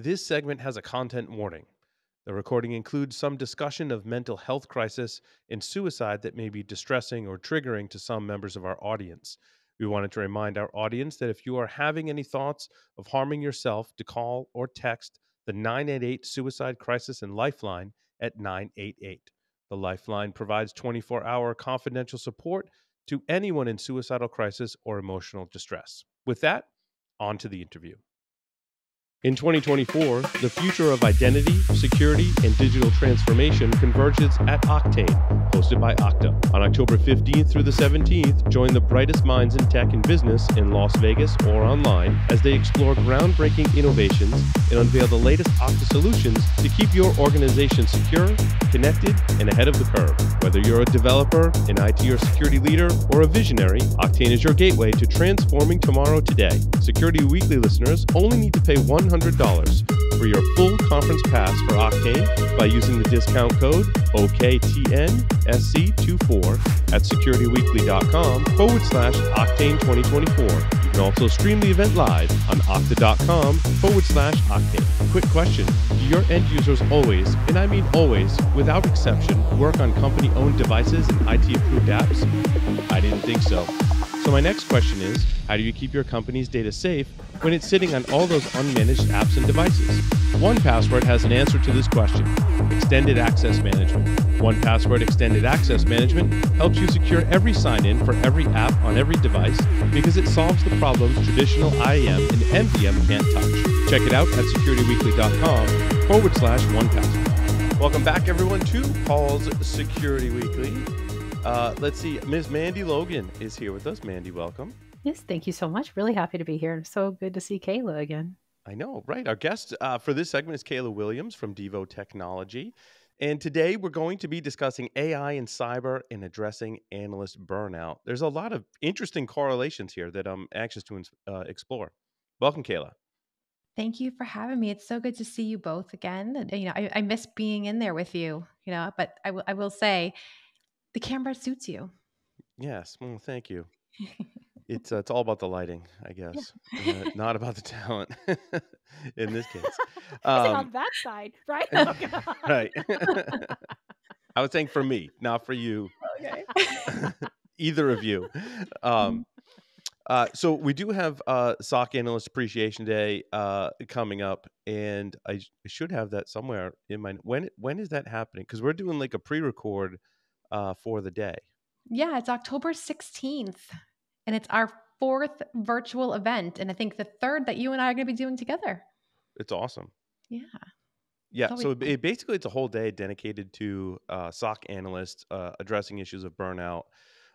This segment has a content warning. The recording includes some discussion of mental health crisis and suicide that may be distressing or triggering to some members of our audience. We wanted to remind our audience that if you are having any thoughts of harming yourself, to call or text the 988 Suicide Crisis and Lifeline at 988. The Lifeline provides 24-hour confidential support to anyone in suicidal crisis or emotional distress. With that, on to the interview. In 2024, the future of identity, security, and digital transformation converges at Octane, hosted by Okta. On October 15th through the 17th, join the brightest minds in tech and business in Las Vegas or online as they explore groundbreaking innovations and unveil the latest Okta solutions to keep your organization secure, connected, and ahead of the curve. Whether you're a developer, an IT or security leader, or a visionary, Octane is your gateway to transforming tomorrow today. Security Weekly listeners only need to pay $100 for your full conference pass for Octane by using the discount code OKTNSC24 at securityweekly.com/Octane2024. You can also stream the event live on okta.com/Octane. Quick question. Do your end users always, and I mean always, without exception, work on company-owned devices and IT-approved apps? I didn't think so. So my next question is, how do you keep your company's data safe when it's sitting on all those unmanaged apps and devices? 1Password has an answer to this question: Extended Access Management. 1Password Extended Access Management helps you secure every sign-in for every app on every device because it solves the problems traditional IAM and MDM can't touch. Check it out at securityweekly.com/1Password. Welcome back, everyone, to Paul's Security Weekly. Let's see. Ms. Mandy Logan is here with us. Mandy, welcome. Yes, thank you so much. Really happy to be here. So good to see Kayla again. I know, right? Our guest for this segment is Kayla Williams from Devo Technology. And today we're going to be discussing AI and cyber and addressing analyst burnout. There's a lot of interesting correlations here that I'm anxious to explore. Welcome, Kayla. Thank you for having me. It's so good to see you both again. And, I miss being in there with you, but I will say the camera suits you. Yes. Well, thank you. It's all about the lighting, I guess, not about the talent in this case. On that side, right? Oh, right. I was saying for me, not for you. Okay. Either of you. So we do have SOC Analyst Appreciation Day coming up, and I should have that somewhere in my. When is that happening? Because we're doing like a pre-record for the day. Yeah, it's October 16th, and it's our 4th virtual event, and I think the 3rd that you and I are going to be doing together. It's awesome. Yeah. Yeah, so basically it's a whole day dedicated to SOC analysts addressing issues of burnout.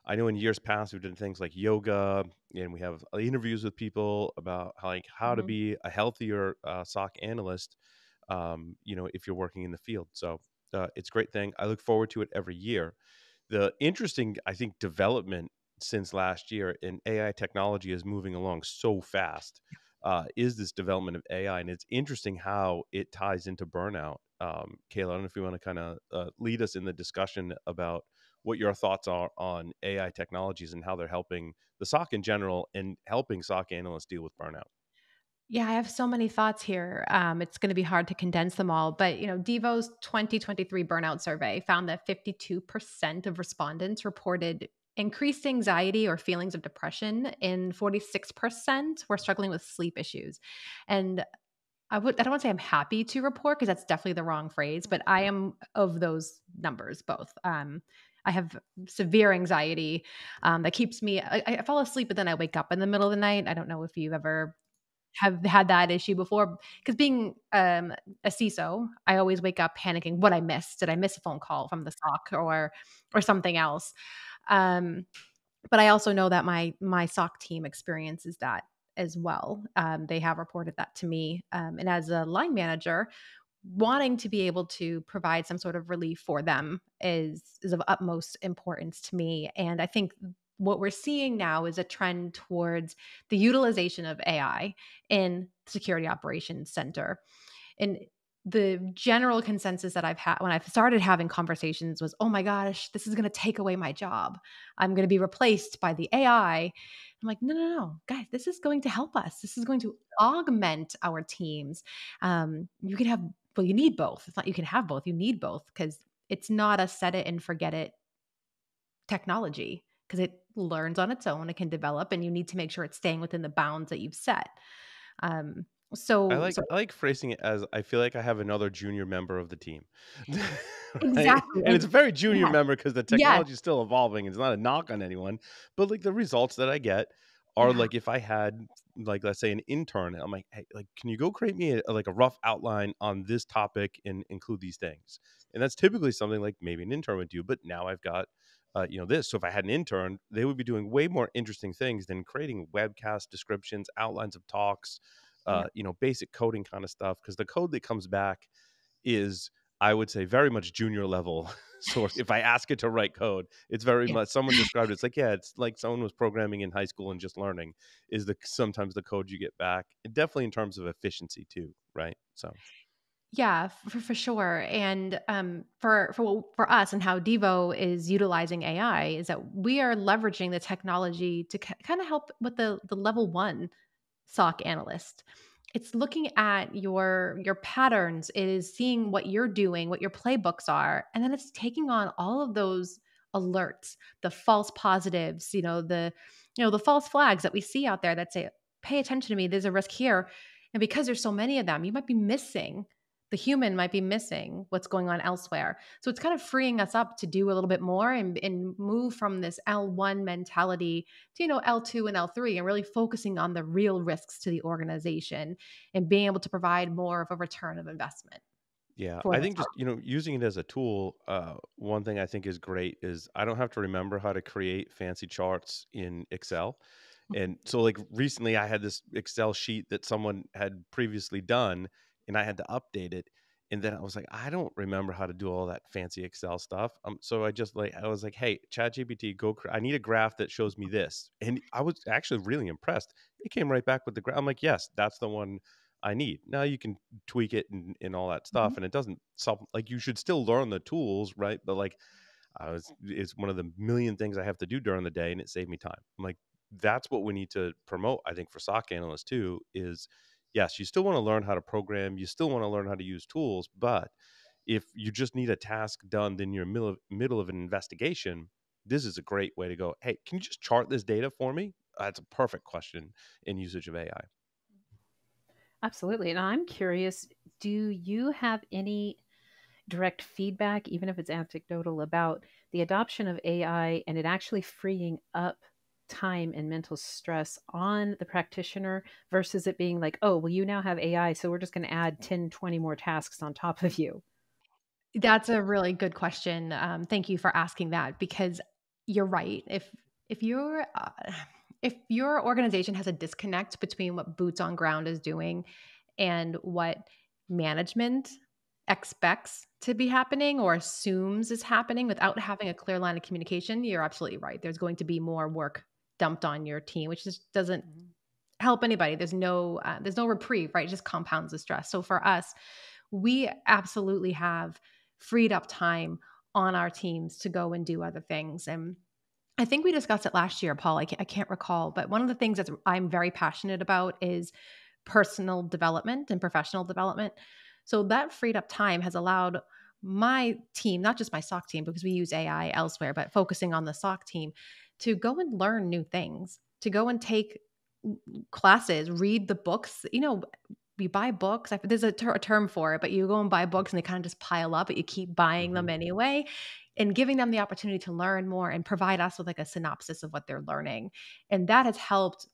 I know in years past we've done things like yoga, and we have interviews with people about how to be a healthier SOC analyst, if you're working in the field. So it's a great thing. I look forward to it every year. The interesting, I think, development since last year in AI technology is moving along so fast. Is this development of AI, and it's interesting how it ties into burnout. Kayla, I don't know if you want to kind of lead us in the discussion about what your thoughts are on AI technologies and how they're helping the SOC in general and helping SOC analysts deal with burnout. Yeah, I have so many thoughts here. It's going to be hard to condense them all, but Devo's 2023 burnout survey found that 52% of respondents reported increased anxiety or feelings of depression, and 46% were struggling with sleep issues. And I don't want to say I'm happy to report, because that's definitely the wrong phrase, but I am of those numbers both. I have severe anxiety that keeps me. I fall asleep, but then I wake up in the middle of the night. I don't know if you've ever have had that issue before, because being a CISO, I always wake up panicking what I missed. Did I miss a phone call from the SOC or something else? But I also know that my SOC team experiences that as well. They have reported that to me. And as a line manager, wanting to be able to provide some sort of relief for them is of utmost importance to me. And I think what we're seeing now is a trend towards the utilization of AI in the Security Operations Center. And the general consensus that I've had when I've started having conversations was, oh my gosh, this is going to take away my job. I'm going to be replaced by the AI. I'm like, no, guys, this is going to help us. This is going to augment our teams. You can have, well, you need both. It's not you can have both. You need both because it's not a set it and forget it technology because it learns on its own. It can develop, and you need to make sure it's staying within the bounds that you've set. Um, I so, like so I like phrasing it as I feel like I have another junior member of the team. Right? exactly, And it's a very junior yes, member because the yes, technology is still evolving. It's not a knock on anyone, but like the results that I get are yeah, like if I had like let's say an intern, I'm like, hey, like can you go create me like a rough outline on this topic and include these things? And that's typically something like maybe an intern would do, but now I've got this. So if I had an intern, they would be doing way more interesting things than creating webcast descriptions, outlines of talks, yeah, basic coding kind of stuff. Because the code that comes back is, I would say, very much junior level source. If I ask it to write code, it's very yeah. much, someone described it, it's like, yeah, it's like someone was programming in high school and just learning is sometimes the code you get back. And definitely in terms of efficiency too, right? So Yeah, for sure. And for us and how Devo is utilizing AI is that we are leveraging the technology to kind of help with the level one SOC analyst. It's looking at your patterns, it is seeing what you're doing, what your playbooks are, and then it's taking on all of those alerts, the false positives, the false flags that we see out there that say, pay attention to me, there's a risk here. And because there's so many of them, you might be missing the human might be missing what's going on elsewhere. So it's kind of freeing us up to do a little bit more and move from this L1 mentality to, L2 and L3 and really focusing on the real risks to the organization and being able to provide more of a return of investment yeah, for I the think firm. just, using it as a tool, one thing I think is great is I don't have to remember how to create fancy charts in Excel. And so like recently I had this Excel sheet that someone had previously done and I had to update it. And then I was like, I don't remember how to do all that fancy Excel stuff. So I was like, hey, ChatGPT, I need a graph that shows me this. And I was actually really impressed. It came right back with the graph. I'm like, yes, that's the one I need. Now you can tweak it and all that stuff. Mhm. And it doesn't solve, like you should still learn the tools, right? But like it's one of the million things I have to do during the day and it saved me time. I'm like, that's what we need to promote, I think, for SOC analysts too, is yes, you still want to learn how to program, you still want to learn how to use tools, but if you just need a task done in your middle of an investigation, this is a great way to go, hey, can you just chart this data for me? That's a perfect question in usage of AI. Absolutely. And I'm curious, do you have any direct feedback, even if it's anecdotal, about the adoption of AI and it actually freeing up time and mental stress on the practitioner versus it being like, oh, well, you now have AI, so we're just going to add 10, 20 more tasks on top of you? That's a really good question. Thank you for asking that because you're right. If your organization has a disconnect between what boots on ground is doing and what management expects to be happening or assumes is happening without having a clear line of communication, you're absolutely right. There's going to be more work dumped on your team, which just doesn't help anybody. There's no reprieve, right? It just compounds the stress. So for us, we absolutely have freed up time on our teams to go and do other things. And I think we discussed it last year, Paul. I can't recall, but one of the things that I'm very passionate about is personal development and professional development. So that freed up time has allowed my team, not just my SOC team, because we use AI elsewhere, but focusing on the SOC team, to go and learn new things, to go and take classes, read the books. You buy books. There's a term for it, but you go and buy books and they kind of just pile up, but you keep buying them Mhm. anyway and giving them the opportunity to learn more and provide us with like a synopsis of what they're learning. And that has helped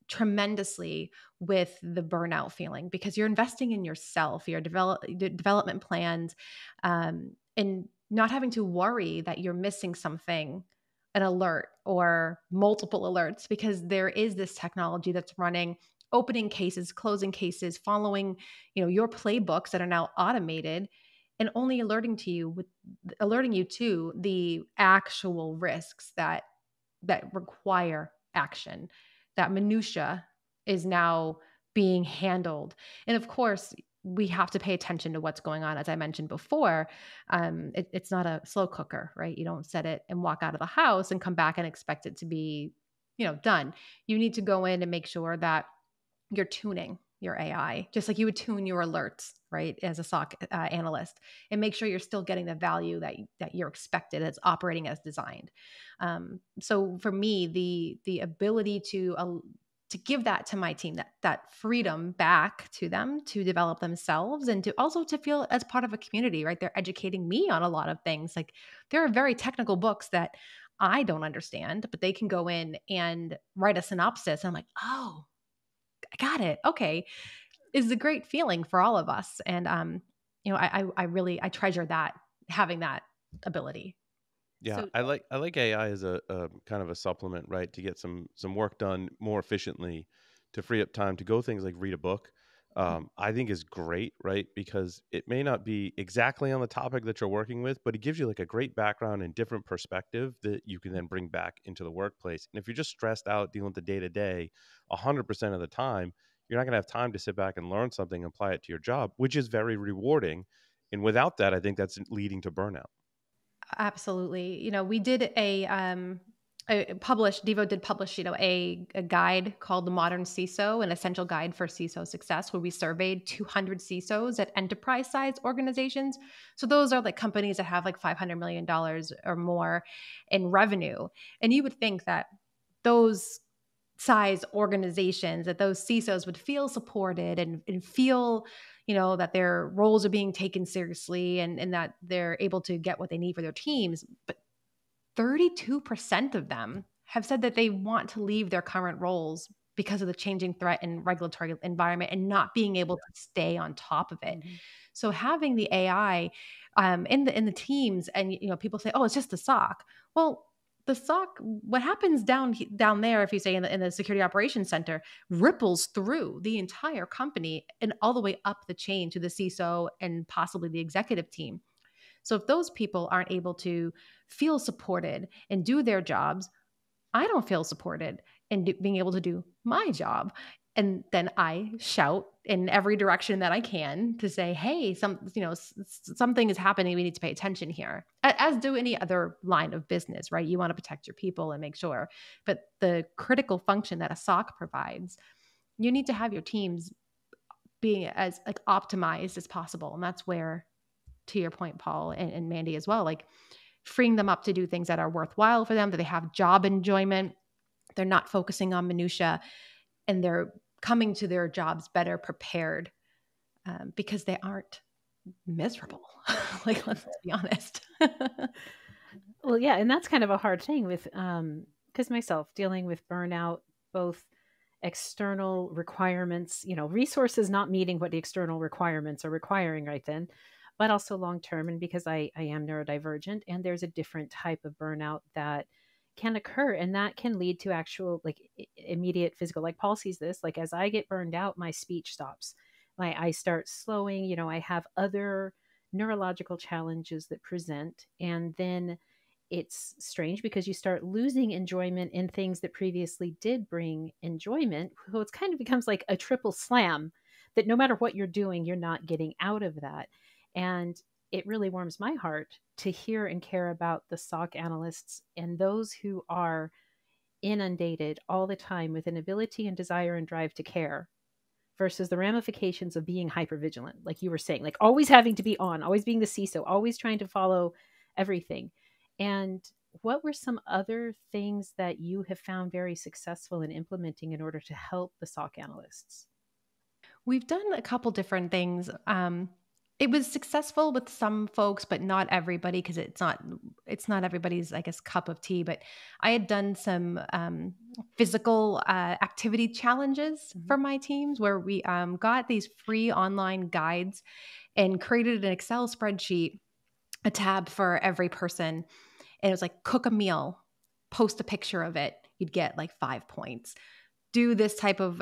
tremendously with the burnout feeling because you're investing in yourself, your development plans, and not having to worry that you're missing something, an alert or multiple alerts, because there is this technology that's running, opening cases, closing cases, following, your playbooks that are now automated and only alerting you to the actual risks that require action. That minutia is now being handled. And of course, we have to pay attention to what's going on. As I mentioned before, it's not a slow cooker, right? You don't set it and walk out of the house and come back and expect it to be done. You need to go in and make sure that you're tuning your AI, just like you would tune your alerts, right? As a SOC analyst, and make sure you're still getting the value that you're expected. It's operating as designed. So for me, the ability to give that to my team, that freedom back to them to develop themselves, and to also to feel as part of a community, right? They're educating me on a lot of things. Like, there are very technical books that I don't understand, but they can go in and write a synopsis. And I'm like, oh, I got it. Okay. Is a great feeling for all of us. And, I really treasure that, having that ability. Yeah, So I like AI as a kind of a supplement, right, to get some work done more efficiently, to free up time to go things like read a book. I think is great, right? Because it may not be exactly on the topic that you're working with, but it gives you like a great background and different perspective that you can then bring back into the workplace. And if you're just stressed out dealing with the day to day, 100% of the time, you're not going to have time to sit back and learn something and apply it to your job, which is very rewarding. And without that, I think that's leading to burnout. Absolutely. We did Devo did publish, a guide called the Modern CISO, an essential guide for CISO success, where we surveyed 200 CISOs at enterprise size organizations. So those are like companies that have like $500 million or more in revenue. And you would think that those size organizations, that those CISOs would feel supported and feel, that their roles are being taken seriously, and that they're able to get what they need for their teams. But 32% of them have said that they want to leave their current roles because of the changing threat and regulatory environment and not being able to stay on top of it. Mhm. So having the AI in the teams, and people say, "Oh, it's just the SOC." Well, the SOC, what happens down there, if you say in the security operations center, ripples through the entire company and all the way up the chain to the CISO and possibly the executive team. So if those people aren't able to feel supported and do their jobs, I don't feel supported in being able to do my job. And then I shout in every direction that I can to say, "Hey, something is happening. We need to pay attention here." As do any other line of business, right? You want to protect your people and make sure. But the critical function that a SOC provides, you need to have your teams being as like optimized as possible. And that's where, to your point, Paul and Mandy as well, like freeing them up to do things that are worthwhile for them, that they have job enjoyment, they're not focusing on minutia, and they're coming to their jobs better prepared, because they aren't miserable. Like, let's be honest. Well, yeah, and that's kind of a hard thing with because myself dealing with burnout, both external requirements, resources not meeting what the external requirements are requiring right then, but also long term. And because I am neurodivergent, and there's a different type of burnout that can occur, and that can lead to actual like immediate physical, like Paul sees this, like as I get burned out, my speech stops, I start slowing, I have other neurological challenges that present, and then it's strange because you start losing enjoyment in things that previously did bring enjoyment. So it's kind of becomes like a triple slam, that no matter what you're doing, you're not getting out of that. And it really warms my heart to hear and care about the SOC analysts and those who are inundated all the time with an ability and desire and drive to care, versus the ramifications of being hypervigilant, like you were saying, like always having to be on, always being the CISO, always trying to follow everything. And what were some other things that you have found very successful in implementing in order to help the SOC analysts? We've done a couple different things. It was successful with some folks, but not everybody, because it's not everybody's, I guess, cup of tea. But I had done some physical activity challenges for my teams, where we got these free online guides and created an Excel spreadsheet, a tab for every person. And it was like, cook a meal, post a picture of it, you'd get like 5 points. Do this type of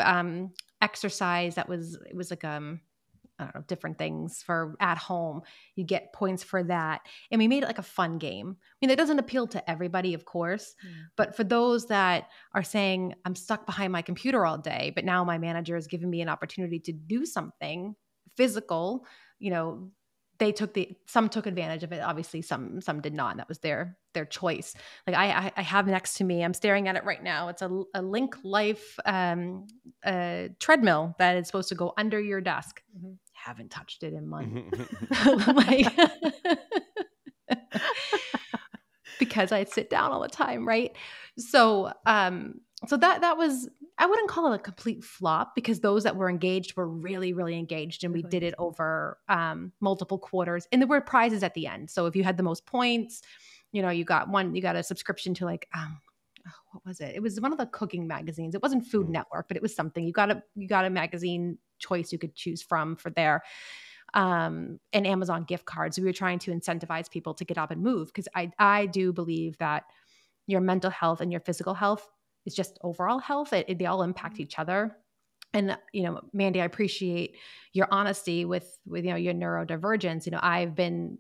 exercise it was like I don't know, different things for at home, you get points for that. And we made it like a fun game. I mean, it doesn't appeal to everybody, of course, but for those that are saying, "I'm stuck behind my computer all day, but now my manager has given me an opportunity to do something physical, some took advantage of it. Obviously some did not. And that was their choice. Like I have next to me, I'm staring at it right now. It's a Link Life treadmill that is supposed to go under your desk. Mhm. Haven't touched it in months. Like, because I sit down all the time, right? So that was, I wouldn't call it a complete flop, because those that were engaged were really, really engaged, and we did it over multiple quarters, and there were prizes at the end. So if you had the most points, you got a subscription to like what was it? It was one of the cooking magazines. It wasn't Food Network, but it was something. You got a magazine choice you could choose from for there. And Amazon gift cards. We were trying to incentivize people to get up and move, because I do believe that your mental health and your physical health is just overall health. They all impact each other. And, Mandy, I appreciate your honesty with your neurodivergence. I've been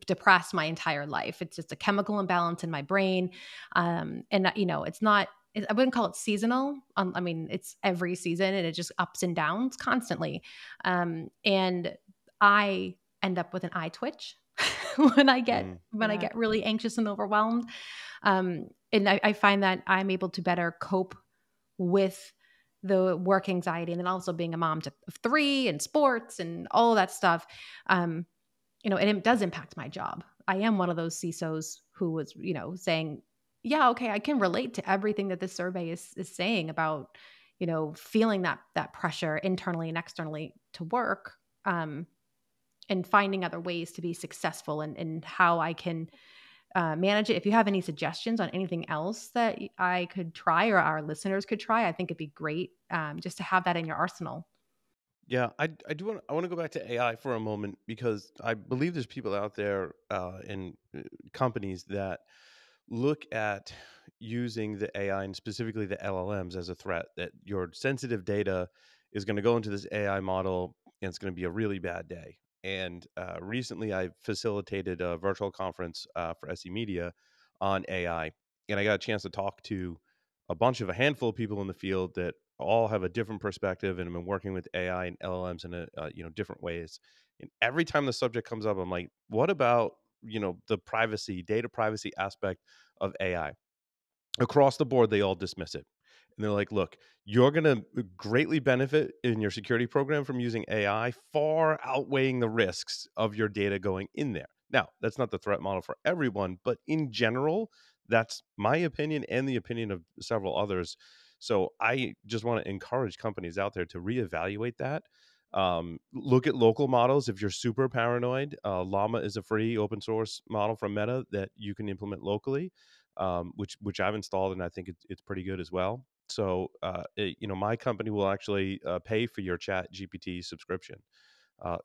depressed my entire life. It's just a chemical imbalance in my brain. And, it's not, I wouldn't call it seasonal. I mean, it's every season, and it just ups and downs constantly. And I end up with an eye twitch when I get really anxious and overwhelmed. And I find that I'm able to better cope with the work anxiety, and then also being a mom of 3 and sports and all of that stuff. And it does impact my job. I am one of those CISOs who was, saying, yeah, okay, I can relate to everything that this survey is saying about, feeling that pressure internally and externally to work, and finding other ways to be successful, and how I can manage it. If you have any suggestions on anything else that I could try, or our listeners could try, I think it'd be great just to have that in your arsenal. Yeah, I want to go back to AI for a moment, because I believe there's people out there in companies that look at using the AI, and specifically the LLMs, as a threat, that your sensitive data is going to go into this AI model and it's going to be a really bad day. And recently I facilitated a virtual conference for SE Media on AI, and I got a chance to talk to a handful of people in the field that all have a different perspective and have been working with AI and LLMs in different ways. And every time the subject comes up, I'm like, what about the data privacy aspect of AI? Across the board, they all dismiss it. And they're like, look, you're going to greatly benefit in your security program from using AI, far outweighing the risks of your data going in there. Now, that's not the threat model for everyone, but in general, that's my opinion and the opinion of several others. So I just want to encourage companies out there to reevaluate that. Look at local models. If you're super paranoid, Llama is a free open source model from Meta that you can implement locally, which I've installed, and I think it's pretty good as well. So, my company will actually pay for your Chat GPT subscription.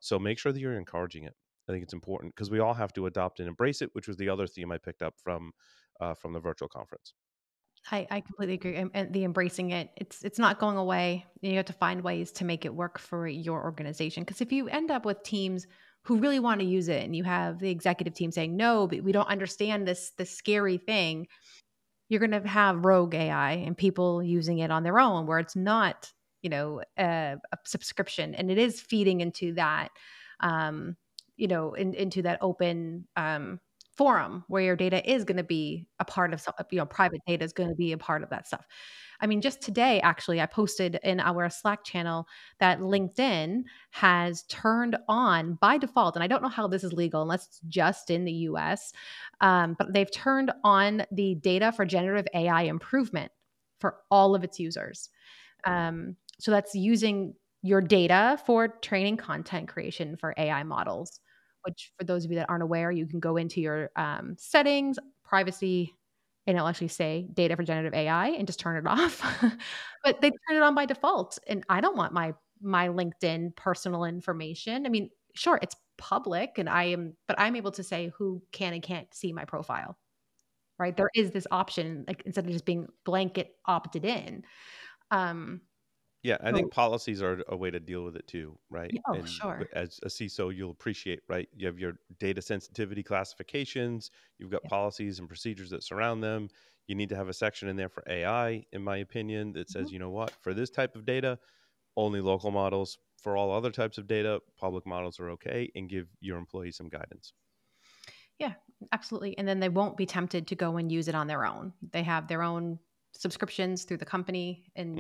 So make sure that you're encouraging it. I think it's important, because we all have to adopt and embrace it, which was the other theme I picked up from the virtual conference. I completely agree. And the embracing it, it's not going away. You have to find ways to make it work for your organization. Because if you end up with teams who really want to use it, and you have the executive team saying, no, but we don't understand this scary thing, you're going to have rogue AI and people using it on their own, where it's not, a subscription, and it is feeding into that, into that open forum where your data is going to be a part of, private data is going to be a part of that stuff. I mean, just today, actually, I posted in our Slack channel that LinkedIn has turned on by default, and I don't know how this is legal unless it's just in the US, but they've turned on the data for generative AI improvement for all of its users. So that's using your data for training content creation for AI models, which, for those of you that aren't aware, you can go into your settings, privacy, and it'll actually say data for generative AI, and just turn it off. But they turn it on by default. And I don't want my LinkedIn personal information. I mean, sure, it's public, and but I'm able to say who can and can't see my profile, right? There is this option, like, instead of just being blanket opted in. Yeah, I think policies are a way to deal with it too, right? Yeah, oh, And sure. as a CISO, you'll appreciate, right? You have your data sensitivity classifications, you've got policies and procedures that surround them. You need to have a section in there for AI, in my opinion, that says, you know what, for this type of data, only local models. for all other types of data, public models are okay, and give your employees some guidance. Yeah, absolutely. And then they won't be tempted to go and use it on their own. They have their own subscriptions through the company, and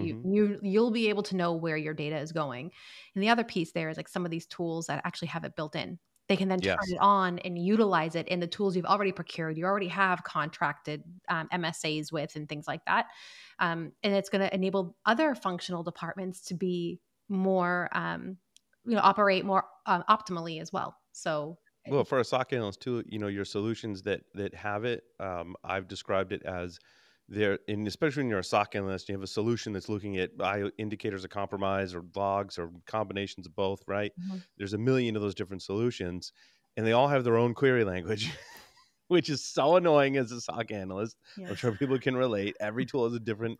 you'll be able to know where your data is going. And the other piece there is like some of these tools that actually have it built in. They can then turn it on and utilize it in the tools you've already procured. You already have contracted MSAs with and things like that. And it's going to enable other functional departments to be more, operate more optimally as well. So, well, for a SOC analyst too, your solutions that have it, I've described it as there, and especially when you're a SOC analyst, you have a solution that's looking at indicators of compromise or logs or combinations of both, right? There's a million of those different solutions, and they all have their own query language, which is so annoying as a SOC analyst. Yes. I'm sure people can relate. Every tool has a different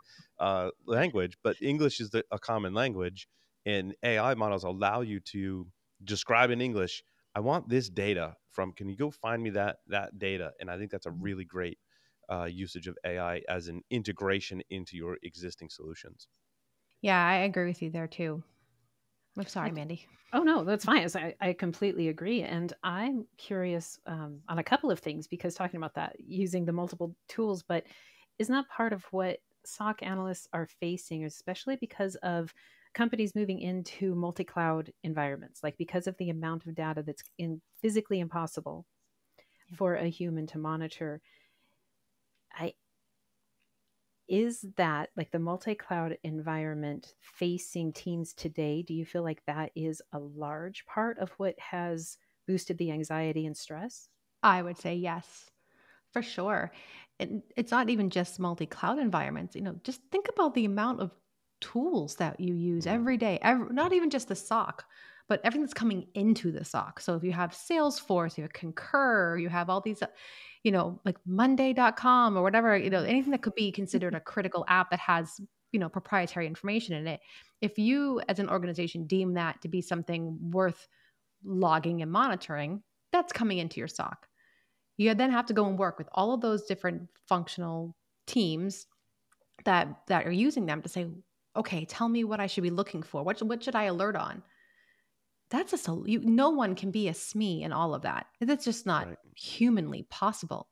language, but English is a common language, and AI models allow you to describe in English, I want this data from, can you go find me that data? And I think that's a really great usage of AI as an integration into your existing solutions. Yeah, I agree with you there too. I'm sorry, Mandy. Oh, no, that's fine. I completely agree. And I'm curious on a couple of things, because talking about that, using the multiple tools, but isn't that part of what SOC analysts are facing, especially because of companies moving into multi-cloud environments, like because of the amount of data that's physically impossible for a human to monitor? Is that, like, the multi-cloud environment facing teams today? Do you feel like that is a large part of what has boosted the anxiety and stress? I would say yes, for sure. And it's not even just multi-cloud environments. Just think about the amount of tools that you use every day, not even just the SOC, but everything that's coming into the SOC. So if you have Salesforce, you have Concur, you have all these, like Monday.com or whatever, anything that could be considered a critical app that has, proprietary information in it. If you as an organization deem that to be something worth logging and monitoring, that's coming into your SOC. You then have to go and work with all of those different functional teams that are using them to say, okay, tell me what I should be looking for. What should I alert on? That's no one can be a SME in all of that. That's just not humanly possible.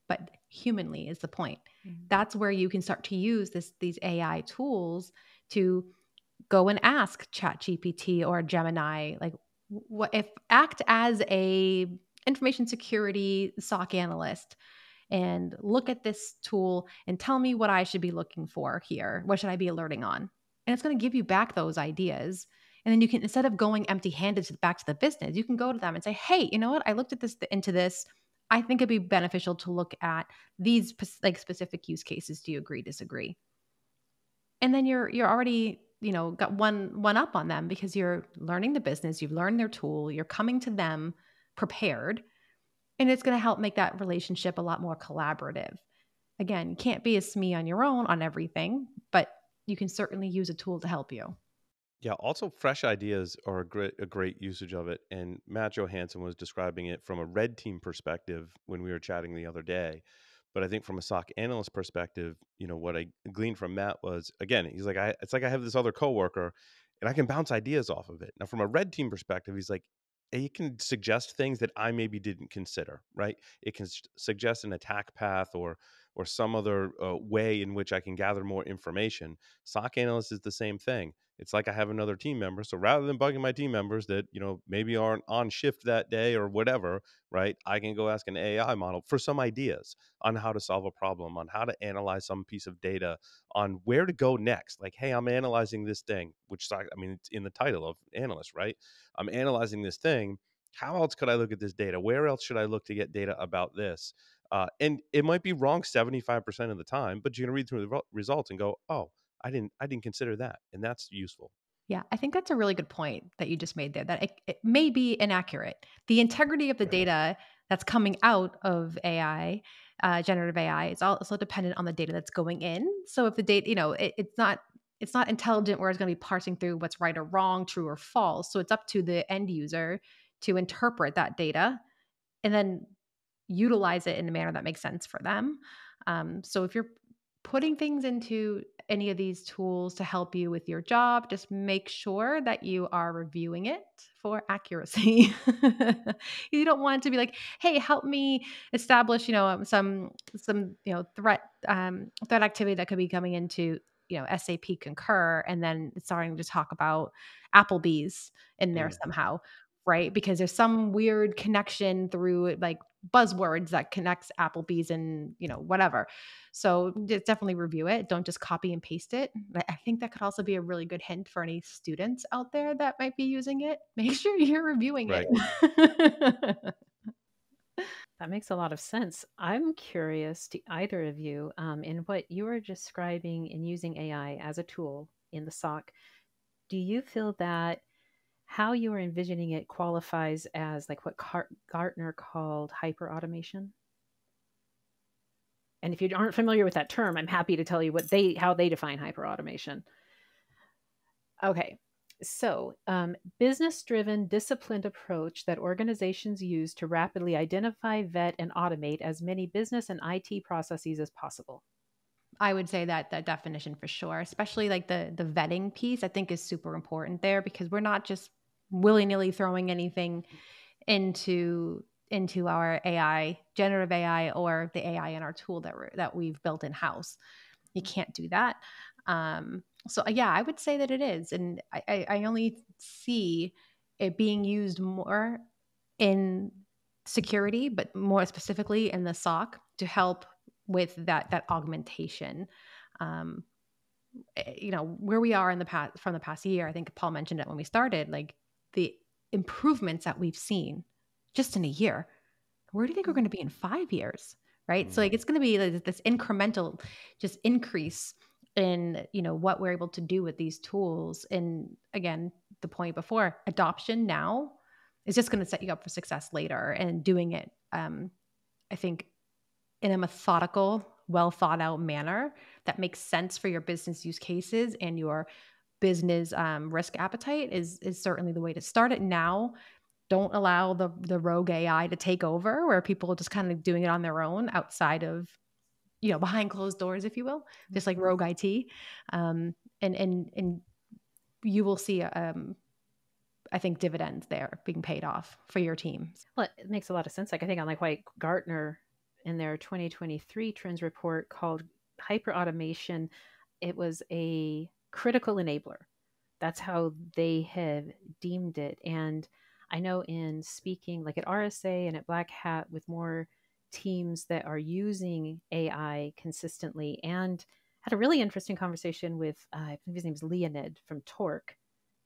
But humanly is the point. That's where you can start to use these AI tools to go and ask ChatGPT or Gemini, like, what if act as a information security SOC analyst and look at this tool and tell me what I should be looking for here. What should I be alerting on? And it's going to give you back those ideas. And then you can, instead of going empty-handed back to the business, you can go to them and say, hey, you know what? I looked at into this. I think it'd be beneficial to look at these specific use cases. Do you agree, disagree? And then you're already, got one up on them, because you're learning the business, you've learned their tool, you're coming to them prepared, and it's going to help make that relationship a lot more collaborative. Again, you can't be a SME on your own on everything, but you can certainly use a tool to help you. Yeah, also fresh ideas are a great usage of it. And Matt Johansson was describing it from a red team perspective when we were chatting the other day. But I think from a SOC analyst perspective, what I gleaned from Matt was, again, he's like, it's like I have this other coworker and I can bounce ideas off of it. Now, from a red team perspective, he's like, it can suggest things that I maybe didn't consider, right? It can suggest an attack path or some other way in which I can gather more information. SOC analyst is the same thing. It's like I have another team member. So rather than bugging my team members that, maybe aren't on shift that day or whatever, right? I can go ask an AI model for some ideas on how to solve a problem, on how to analyze some piece of data, on where to go next. Like, hey, I'm analyzing this thing, which, it's in the title of analyst, right? I'm analyzing this thing. How else could I look at this data? Where else should I look to get data about this? And it might be wrong 75% of the time, but you can read through the results and go, oh, I didn't consider that. And that's useful. Yeah, I think that's a really good point that you just made there, that it may be inaccurate. The integrity of the data that's coming out of AI, generative AI, is also dependent on the data that's going in. So if the data, it's not intelligent where it's going to be parsing through what's right or wrong, true or false. So it's up to the end user to interpret that data and then utilize it in a manner that makes sense for them. So if you're putting things into any of these tools to help you with your job, just make sure that you are reviewing it for accuracy. You don't want it to be like, hey, help me establish, some threat activity that could be coming into SAP Concur, and then it's starting to talk about Applebee's in there somehow, right? Because there's some weird connection through like buzzwords that connects Applebee's and whatever. So just definitely review it. Don't just copy and paste it. I think that could also be a really good hint for any students out there that might be using it. Make sure you're reviewing it. That makes a lot of sense. I'm curious to either of you, in what you are describing in using AI as a tool in the SOC, do you feel that how you are envisioning it qualifies as like what Gartner called hyperautomation? And if you aren't familiar with that term, I'm happy to tell you how they define hyperautomation. Okay. So, business-driven, disciplined approach that organizations use to rapidly identify, vet, and automate as many business and IT processes as possible. I would say that definition for sure, especially like the vetting piece, I think is super important there, because we're not just willy-nilly throwing anything into our AI, generative AI, or the AI in our tool that we've built in-house. You can't do that. So yeah, I would say that it is. And I only see it being used more in security, but more specifically in the SOC to help with that augmentation. Where we are in the past, from the past year, I think Paul mentioned it when we started, like the improvements that we've seen just in a year. Where do you think we're going to be in 5 years? Right. So like, it's going to be like this incremental just increase in, what we're able to do with these tools. And again, the point before, adoption now is just going to set you up for success later, and doing it, I think, in a methodical, well thought out manner that makes sense for your business use cases and your business risk appetite is certainly the way to start it now. Don't allow the rogue AI to take over, where people are just kind of doing it on their own outside of, behind closed doors, if you will, just like rogue IT. And you will see, I think, dividends there being paid off for your team. Well, it makes a lot of sense. Like, I think on like why Gartner in their 2023 trends report called hyperautomation, it was a critical enabler. That's how they have deemed it. And I know in speaking like at RSA and at Black Hat with more teams that are using AI consistently, and had a really interesting conversation with, I think his name is Leonid from Torq,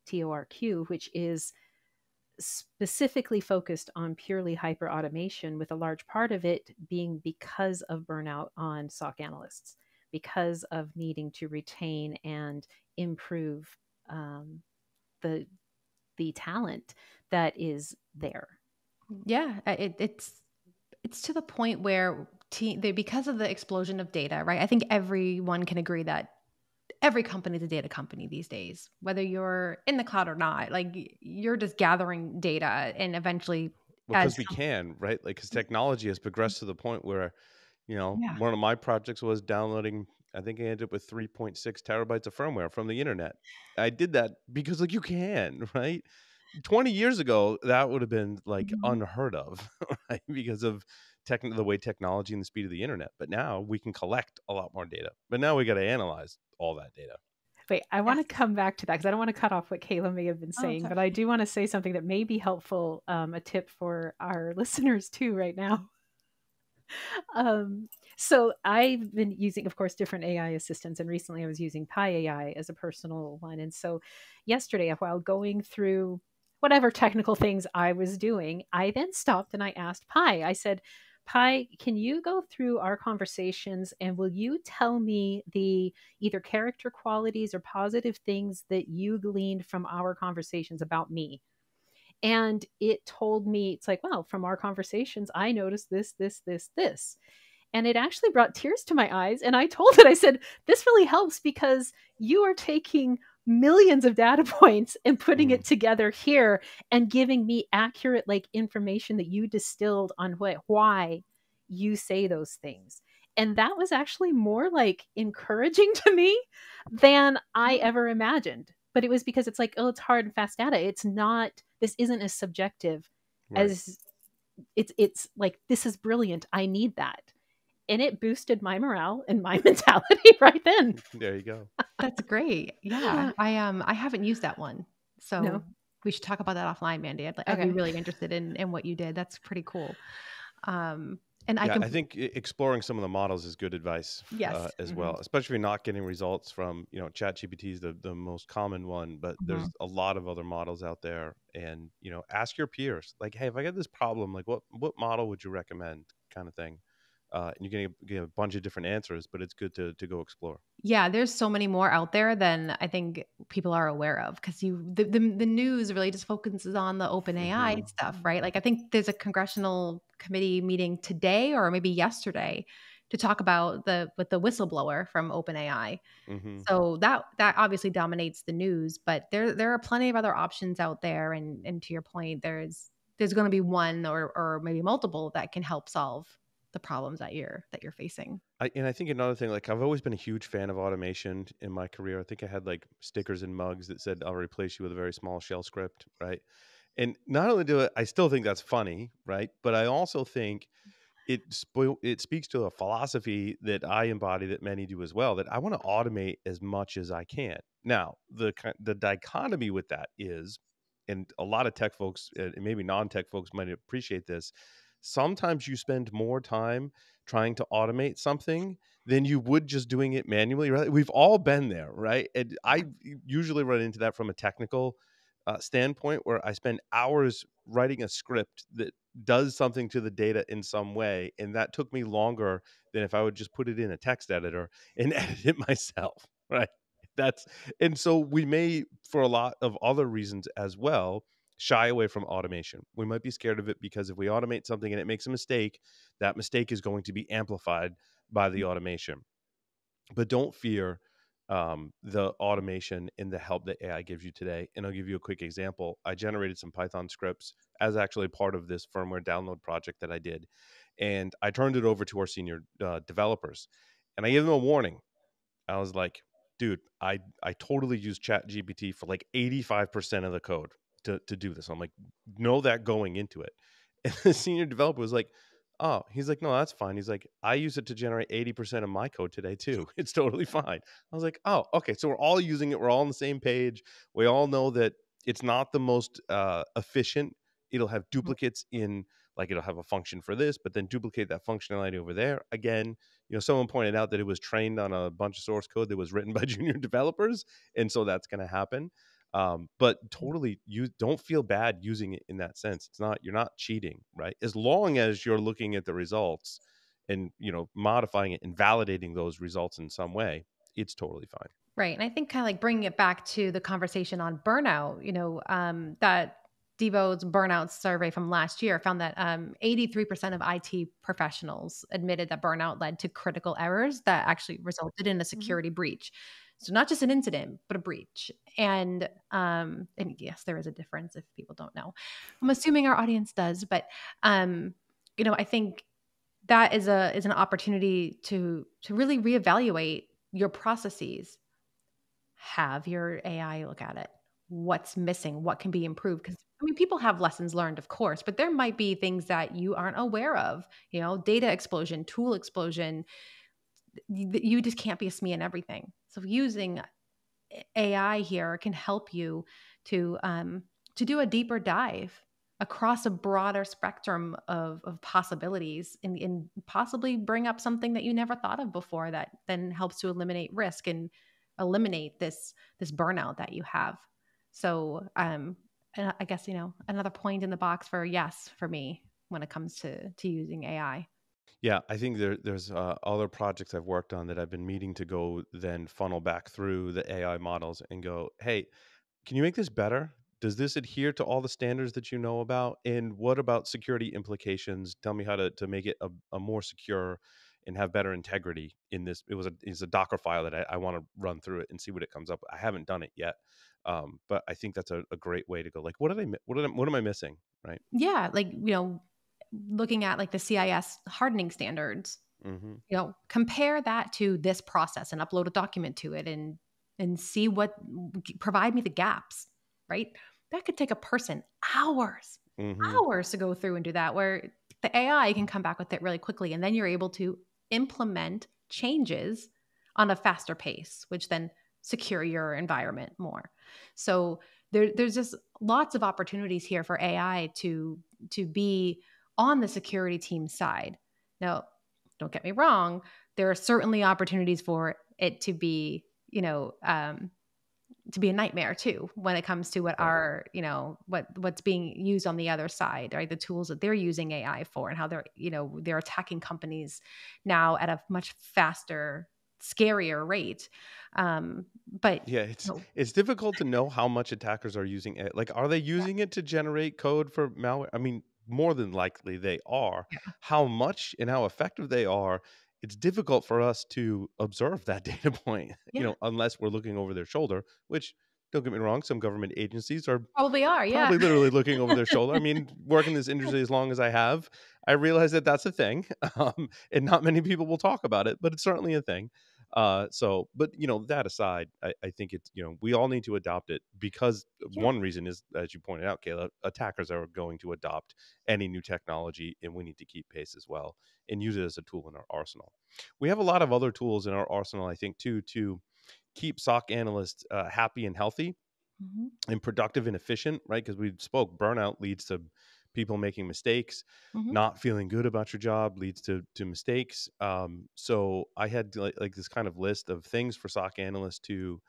TORQ, which is specifically focused on purely hyper automation, with a large part of it being because of burnout on SOC analysts, because of needing to retain and improve the talent that is there. Yeah, it's to the point where because of the explosion of data, right? I think everyone can agree that every company is a data company these days, whether you're in the cloud or not. Like, you're just gathering data, and eventually, because we can, right? Like, because technology has progressed to the point where, one of my projects was downloading, I think I ended up with 3.6 terabytes of firmware from the internet. I did that because like you can, right? 20 years ago, that would have been like unheard of, right? Because of the way technology and the speed of the internet. But now we can collect a lot more data. But now we got to analyze all that data. Wait, I want to come back to that because I don't want to cut off what Kayla may have been saying, but I do want to say something that may be helpful, a tip for our listeners too right now. So I've been using, of course, different AI assistants, and recently I was using Pi AI as a personal one. And so yesterday, while going through whatever technical things I was doing, I then stopped and I asked Pi, I said, Pi, can you go through our conversations and will you tell me the either character qualities or positive things that you gleaned from our conversations about me? And it told me, it's like, well, from our conversations, I noticed this, this, this, this. And it actually brought tears to my eyes. And I told it, I said, this really helps because you are taking millions of data points and putting it together here and giving me accurate like information that you distilled on why you say those things. And that was actually more like encouraging to me than I ever imagined. But it was because it's like, oh, it's hard and fast data. It's not, this isn't as subjective Right. as it's like, this is brilliant. I need that. And it boosted my morale and my mentality right then. There you go. That's great. Yeah. I haven't used that one. So No. we should talk about that offline, Mandy. I'd be Okay. really interested in what you did. That's pretty cool. And Yeah, I think exploring some of the models is good advice Yes. as well, especially if you're not getting results from, ChatGPT is the most common one, but there's a lot of other models out there. And, ask your peers, like, hey, if I get this problem, like what model would you recommend, kind of thing. And you're going to get a bunch of different answers, but it's good to go explore. Yeah, there's so many more out there than I think people are aware of, because the news really just focuses on the open AI stuff, right? Like I think there's a congressional committee meeting today or maybe yesterday to talk about the whistleblower from OpenAI. So that obviously dominates the news, but there are plenty of other options out there, and to your point, there's going to be one or maybe multiple that can help solve the problems that you're facing. I think another thing, like I've always been a huge fan of automation in my career. I think I had like stickers and mugs that said, I'll replace you with a very small shell script, right? And not only do I still think that's funny, right? But I also think it speaks to a philosophy that I embody, that many do as well, that I want to automate as much as I can. Now, the dichotomy with that is, and a lot of tech folks and maybe non-tech folks might appreciate this, sometimes you spend more time trying to automate something than you would just doing it manually, right? We've all been there, right? And I usually run into that from a technical standpoint, where I spend hours writing a script that does something to the data in some way, and that took me longer than if I would just put it in a text editor and edit it myself, right? That's And so we may, for a lot of other reasons as well, shy away from automation. We might be scared of it because if we automate something and it makes a mistake, that mistake is going to be amplified by the automation. But don't fear the automation and the help that AI gives you today. And I'll give you a quick example. I generated some Python scripts as actually part of this firmware download project that I did. And I turned it over to our senior developers. And I gave them a warning. I was like, dude, I totally use ChatGPT for like 85% of the code to do this. I'm like, know that going into it. And the senior developer was like, oh, he's like, no, that's fine. He's like, I use it to generate 80% of my code today too. It's totally fine. I was like, oh, okay. So we're all using it. We're all on the same page. We all know that it's not the most efficient. It'll have duplicates in, like, it'll have a function for this, but then duplicate that functionality over there. Again, someone pointed out that it was trained on a bunch of source code that was written by junior developers. And so that's going to happen. But totally, you don't feel bad using it in that sense. You're not cheating, right? As long as you're looking at the results and, modifying it and validating those results in some way, it's totally fine. Right. And I think kind of like bringing it back to the conversation on burnout, that Devo's burnout survey from last year found that 83% of IT professionals admitted that burnout led to critical errors that actually resulted in a security breach. So not just an incident, but a breach. And yes, there is a difference if people don't know. I'm assuming our audience does, but I think that is an opportunity to really reevaluate your processes. Have your AI look at it. What's missing? What can be improved? Because people have lessons learned, of course, but there might be things that you aren't aware of. Data explosion, tool explosion. You just can't be a SME in everything. So using AI here can help you to do a deeper dive across a broader spectrum of possibilities, and possibly bring up something that you never thought of before, that then helps to eliminate risk and eliminate this burnout that you have. So I guess, another point in the box for yes for me when it comes to using AI. Yeah, I think there's other projects I've worked on that I've been meaning to go then funnel back through the AI models and go, hey, can you make this better? Does this adhere to all the standards that you know about? And what about security implications? Tell me how to make it a more secure and have better integrity in this. It's a Docker file that I want to run through it and see what it comes up with. I haven't done it yet. But I think that's a great way to go. Like, what am I missing? Right. Yeah. Like, looking at like the CIS hardening standards, Mm-hmm. Compare that to this process and upload a document to it and see provide me the gaps, right? That could take a person hours to go through and do that, where the AI can come back with it really quickly. And then you're able to implement changes on a faster pace, which then secure your environment more. So there's just lots of opportunities here for AI to be on the security team side. Now, don't get me wrong, there are certainly opportunities for it to be, to be a nightmare too, when it comes to what are, what's being used on the other side, right? The tools that they're using AI for, and how they're attacking companies now at a much faster, scarier rate. But yeah, it's difficult to know how much attackers are using it. Like, are they using it to generate code for malware? I mean, more than likely they are. Yeah. How much and how effective they are, it's difficult for us to observe that data point, Yeah. unless we're looking over their shoulder, which, don't get me wrong, some government agencies are Probably are. Yeah. probably literally looking over their shoulder. I mean, working in this industry as long as I have, I realize that that's a thing. And not many people will talk about it, but it's certainly a thing. But that aside, I think it's, we all need to adopt it, because Yeah. one reason is, as you pointed out, Kayla, attackers are going to adopt any new technology, and we need to keep pace as well and use it as a tool in our arsenal. We have a lot of other tools in our arsenal, I think, too, to keep SOC analysts happy and healthy and productive and efficient, right? Because we spoke, burnout leads to people making mistakes. Not feeling good about your job leads to mistakes. So I had like this kind of list of things for SOC analysts to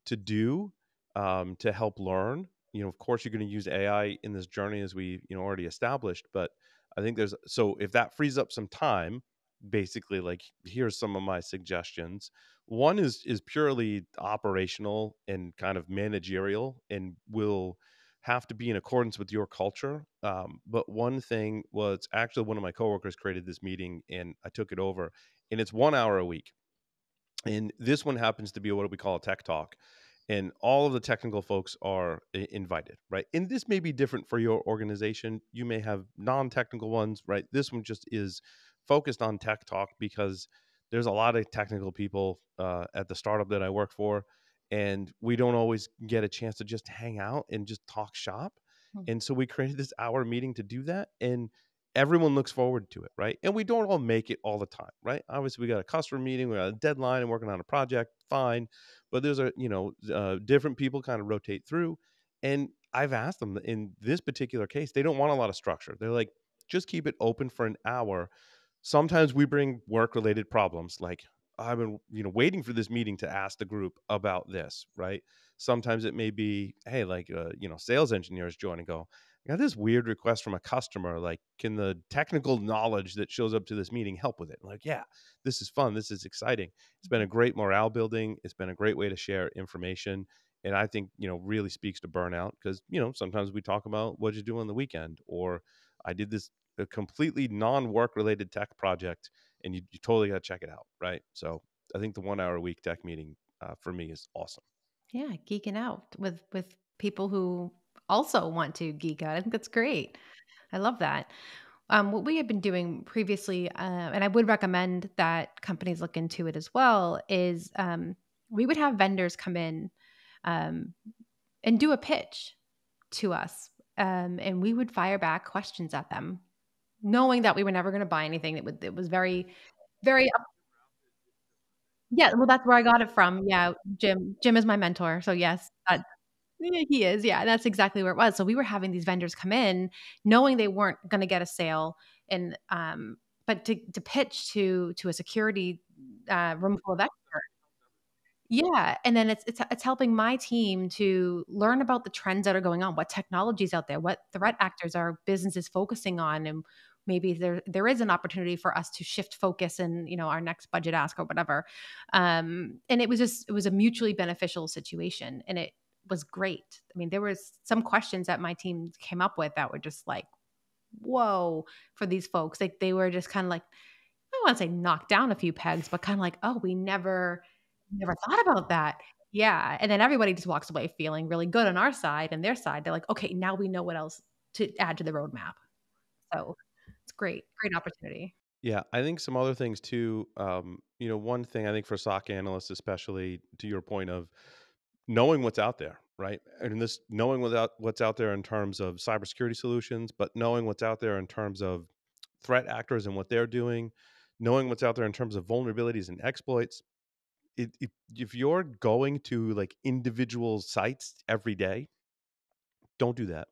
do, to help learn. Of course, you're going to use AI in this journey, as we already established. But I think if that frees up some time, basically, like, here's some of my suggestions. One is purely operational and kind of managerial, and will have to be in accordance with your culture. But one thing was, actually, one of my coworkers created this meeting, and I took it over, and it's 1 hour a week. And this one happens to be what we call a tech talk. And all of the technical folks are invited, right? And this may be different for your organization. You may have non-technical ones, right? This one just is focused on tech talk, because there's a lot of technical people at the startup that I work for, and we don't always get a chance to just hang out and just talk shop. And so we created this hour meeting to do that, and everyone looks forward to it, right? And we don't all make it all the time, right? Obviously, we got a customer meeting, we got a deadline, and working on a project, fine. But there's different people kind of rotate through. And I've asked them, in this particular case, they don't want a lot of structure. They're like, just keep it open for an hour. Sometimes we bring work related problems, like, I've been waiting for this meeting to ask the group about this, right? Sometimes it may be, hey, like, sales engineers join and go, I got this weird request from a customer, like, can the technical knowledge that shows up to this meeting help with it? I'm like, yeah, this is fun, this is exciting. It's been a great morale building, it's been a great way to share information. And I think really speaks to burnout, because sometimes we talk about what you do on the weekend, or I did this a completely non-work related tech project, and you totally got to check it out, right? So I think the 1 hour a week tech meeting for me is awesome. Yeah, geeking out with people who also want to geek out. I think that's great. I love that. What we had been doing previously, and I would recommend that companies look into it as well, is we would have vendors come in and do a pitch to us, and we would fire back questions at them, knowing that we were never going to buy anything. It was very, very. Yeah, well, that's where I got it from. Yeah, Jim is my mentor, so yes, yeah, he is. Yeah, that's exactly where it was. So we were having these vendors come in, knowing they weren't going to get a sale, and but to pitch to a security room full of experts. Yeah, and then it's helping my team to learn about the trends that are going on, what technologies out there, what threat actors our business is focusing on, and maybe there is an opportunity for us to shift focus in our next budget ask or whatever. And it was a mutually beneficial situation, and it was great. I mean, there was some questions that my team came up with that were just like, whoa, for these folks. Like, they were just kind of like, I don't want to say knocked down a few pegs, but kind of like, oh, we never thought about that. Yeah. And then everybody just walks away feeling really good on our side, and their side. They're like, okay, now we know what else to add to the roadmap. So it's great. Great opportunity. Yeah, I think some other things too. One thing I think for SOC analysts, especially to your point of knowing what's out there, right? And this knowing what's out there in terms of cybersecurity solutions, but knowing what's out there in terms of threat actors and what they're doing, knowing what's out there in terms of vulnerabilities and exploits. If you're going to like individual sites every day, don't do that.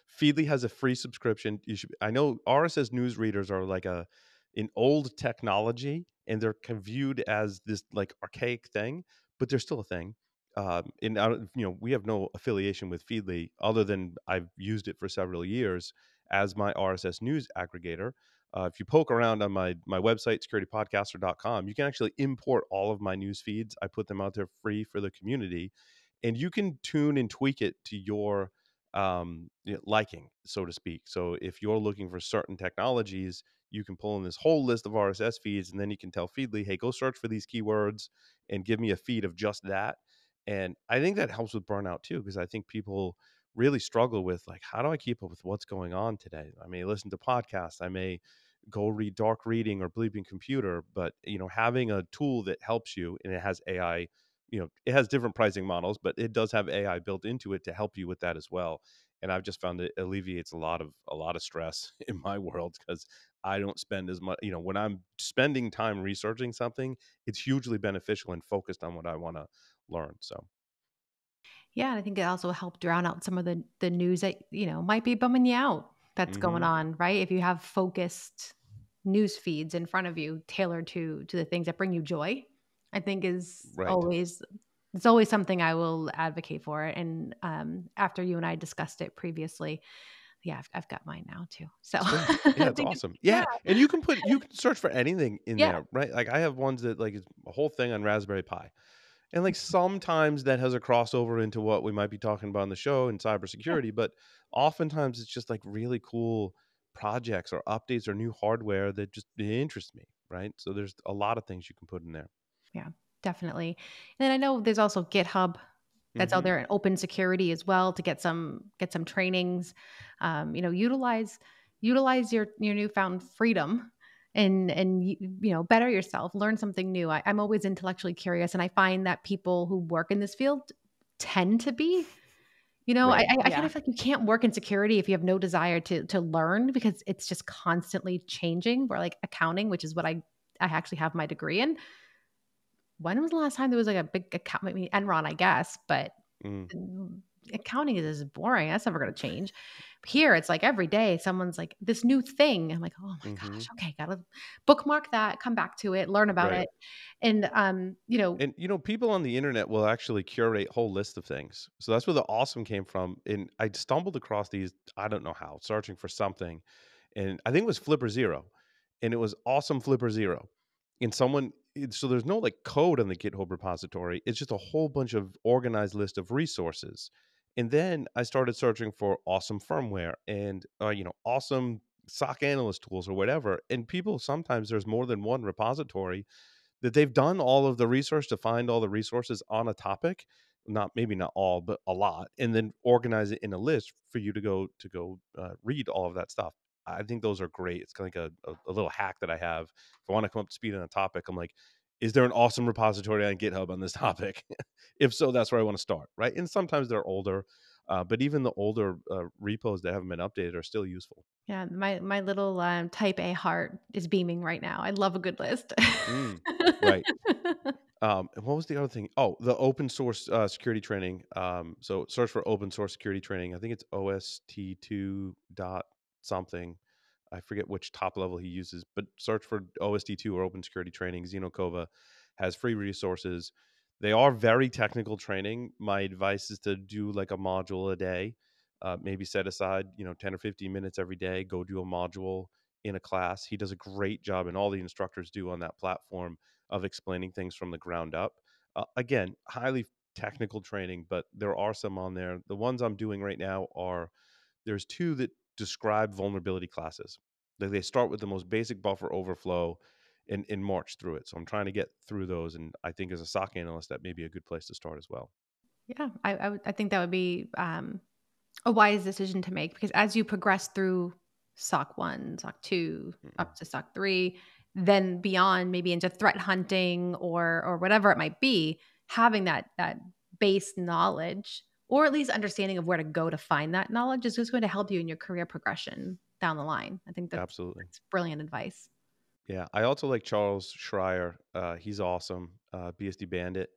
Feedly has a free subscription. I know RSS news readers are like an old technology, and they're viewed as this like archaic thing, but they're still a thing. And we have no affiliation with Feedly other than I've used it for several years as my RSS news aggregator. If you poke around on my website, securitypodcaster.com, you can actually import all of my news feeds. I put them out there free for the community, and you can tune and tweak it to your liking, so to speak. So if you're looking for certain technologies, you can pull in this whole list of RSS feeds, and then you can tell Feedly, hey, go search for these keywords and give me a feed of just that. And I think that helps with burnout too, because I think people really struggle with like, how do I keep up with what's going on today? I may listen to podcasts, I may go read dark reading or bleeping computer, but having a tool that helps you, and it has AI, it has different pricing models, but it does have AI built into it to help you with that as well. And I've just found it alleviates a lot of stress in my world, because I don't spend as much, when I'm spending time researching something, it's hugely beneficial and focused on what I want to learn. So Yeah, and I think it also helped drown out some of the news that, might be bumming you out that's going mhm, on, right? If you have focused news feeds in front of you tailored to the things that bring you joy, I think is right. always it's always something I will advocate for. And after you and I discussed it previously, yeah, I've got mine now too. So It's great. Yeah, I it's think it's, awesome. yeah, Yeah, and you can search for anything in yeah, there, right? Like I have ones that like it's a whole thing on Raspberry Pi. And like sometimes that has a crossover into what we might be talking about on the show in yeah. cybersecurity, but oftentimes it's just like really cool projects or updates or new hardware that just interest me, right? So there's a lot of things you can put in there. Yeah, definitely. And then I know there's also GitHub that's out Hmm. there and open security as well to get some trainings. Utilize your newfound freedom and better yourself, learn something new. I'm always intellectually curious, and I find that people who work in this field tend to be. Right. I kind Yeah. of feel like you can't work in security if you have no desire to learn because it's just constantly changing. Where like accounting, which is what I actually have my degree in, when was the last time there was like a big account? I mean, Enron, I guess, but Mm, accounting is boring. That's never going to change. Here, it's like every day someone's like this new thing. I'm like, oh my hmm. gosh, okay, gotta bookmark that, come back to it, learn about Right. it, and And people on the internet will actually curate whole lists of things. So that's where the awesome came from. And I stumbled across these, I don't know how, searching for something. And I think it was Flipper Zero. And it was awesome Flipper Zero. And so there's no like code on the GitHub repository. It's just a whole bunch of organized list of resources. And then I started searching for awesome firmware and awesome SOC analyst tools or whatever. And people sometimes there's more than one repository that they've done all of the research to find all the resources on a topic, not maybe not all, but a lot, and then organize it in a list for you to go read all of that stuff. I think those are great. It's kind of like a little hack that I have. If I want to come up to speed on a topic, I'm like, is there an awesome repository on GitHub on this topic? If so, that's where I want to start, right? And sometimes they're older, but even the older repos that haven't been updated are still useful. yeah, my little type A heart is beaming right now. I love a good list. Mm, right. And what was the other thing? Oh, the open source security training. So search for open source security training. I think it's OST2 dot something. I forget which top level he uses, but search for OST2 or open security training. Xenokova has free resources. They are very technical training. My advice is to do like a module a day. Maybe set aside, 10 or 15 minutes every day. Go do a module in a class. He does a great job, and all the instructors do on that platform of explaining things from the ground up. Again, highly technical training, but there are some on there. The ones I'm doing right now there's two that describe vulnerability classes. They start with the most basic buffer overflow and march through it. So I'm trying to get through those, and I think as a SOC analyst, that may be a good place to start as well. Yeah, I think that would be a wise decision to make because as you progress through SOC 1, SOC 2, Mm-mm. up to SOC 3, then beyond maybe into threat hunting or whatever it might be, having that base knowledge or at least understanding of where to go to find that knowledge is just going to help you in your career progression down the line. I think Absolutely. that's brilliant advice. Yeah, I also like Charles Schreier. He's awesome, BSD Bandit.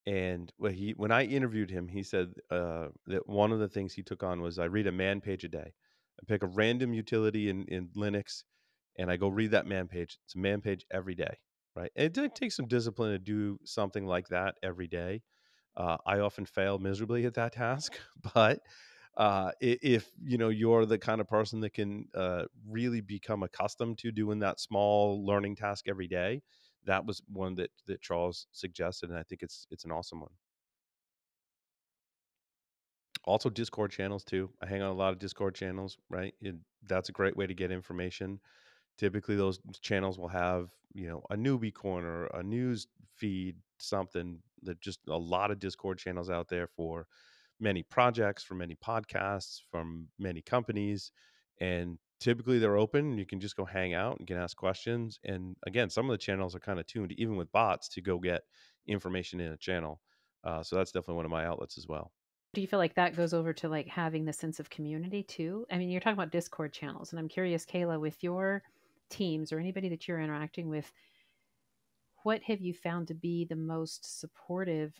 And when I interviewed him, he said that one of the things he took on was I read a man page a day. I pick a random utility in Linux, and I go read that man page. It's a man page every day, right? And it did take some discipline to do something like that every day. I often fail miserably at that task, but if you're the kind of person that can really become accustomed to doing that small learning task every day, that was one that Charles suggested, and I think it's an awesome one. Also, Discord channels too. I hang on a lot of Discord channels, right? That's a great way to get information. Typically, those channels will have a newbie corner, a news feed, something that just a lot of Discord channels out there for many projects, for many podcasts, from many companies, and typically they're open. You can just go hang out and you can ask questions. And again, some of the channels are kind of tuned, even with bots, to go get information in a channel. So that's definitely one of my outlets as well. Do you feel like that goes over to like having the sense of community too? I mean, you're talking about Discord channels, and I'm curious, Kayla, with your teams or anybody that you're interacting with, what have you found to be the most supportive